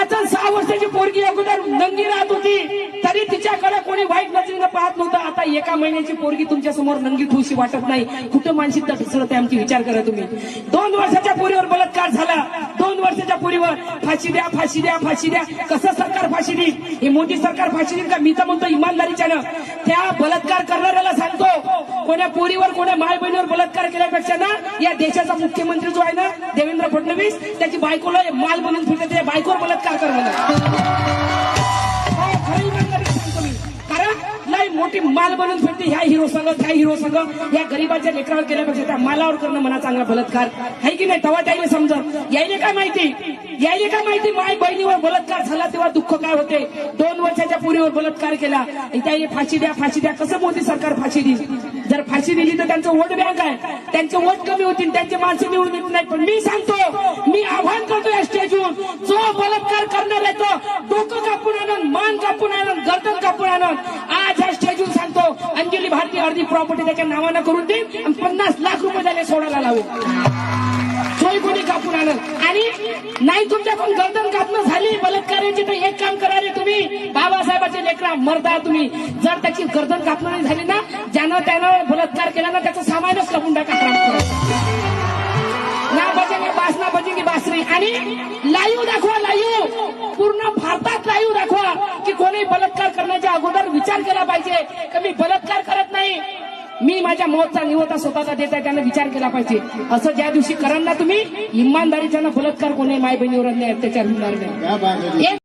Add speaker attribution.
Speaker 1: 5-6 वर्षाची पोरगी अगोदर नंगी राहत होती तरी तिच्याकडे कोणी वाईट नजरेनं पाहत नव्हतं. आता 1 महिन्याची पोरगी तुमच्या समोर नंगी ठेवशी वाटत नाही. कुठं मानसिकता ढसळत आहे आमची, विचार करा तुम्ही. 2 वर्षाच्या पोरीवर बलात्कार झाला. 2 वर्षाच्या पोरीवर फाशी द्या, फाशी द्या, फाशी द्या. कसं सरकार फाशी देईल? हे मोदी सरकार फाशी देईल का? मी तर म्हणतो इमानदारीच्यानं त्या बलात्कार करणाऱ्याला सांगतो, कोण्या पोरीवर कोण्या माय बहिणीवर बलात्कार केल्यापेक्षा ना या देशाचा मुख्यमंत्री जो आहे ना देवेंद्र फडणवीस, त्याची बायकोला माल बनवून फिरते, त्या बायकोवर बलात्कार करणं. लय मोठी माल बनवून फिरते ह्या हिरो संघ त्या हिरो संघ. या गरीबाच्या लेकरावर केल्यापेक्षा त्या मालावर करणं म्हणा चांगला बलात्कार आहे की नाही? तेव्हा त्याने समजत. यायले काय माहिती, यायले काय माहिती माय बहिणीवर बलात्कार झाला तेव्हा दुःख काय होते. 2 वर्षाच्या पोरीवर बलात्कार केला, त्याने फाशी द्या, फाशी द्या. कसं मोदी सरकार फाशी देईल? जर फाशी दिली तर त्यांचं वोट बँक आहे, त्यांचे वोट कमी होतील, त्यांचे माणसं निवडून येत नाही. पण मी सांगतो, मी आव्हान करतो या स्टेजवर, जो बलात्कार करणार आहे तो डोकं कापून आणून, मान कापून आणून, गर्दन कापून आणून. आज या स्टेजवर सांगतो, अंजली भारती अर्धी प्रॉपर्टी त्याच्या नावानं करून देईल आणि 50 लाख रुपये त्याने सोडायला लावेल. सोय कोणी कापून आणत आणि नाही तुमच्याकडून गर्दन कापणं झाली बलात्काराची तर एक काम करा रे तुम्ही, बाबासाहेबाचे लेकरा मरदा तुम्ही. जर त्याची गर्दन कापणं नाही झाली ना, ज्यानं त्यानं बलात्कार केला ना त्याचं सामानच कापून टाका. ना बजेंगे बास, ना बजेंगे बासरी. आणि लाईव्ह दाखवा, लाईव्ह पूर्ण भारतात लाईव्ह दाखवा की कोणी बलात्कार करण्याच्या अगोदर विचार केला पाहिजे की मी बलात्कार करत नाही, मी माझ्या मौतचा निवता स्वतःचा देत आहे, त्यानं विचार केला पाहिजे. असं ज्या दिवशी कराल ना तुम्ही इमानदारीच्या बलात्कार कोणी माय बहिणीवर अन्याय अत्याचार होणार नाही.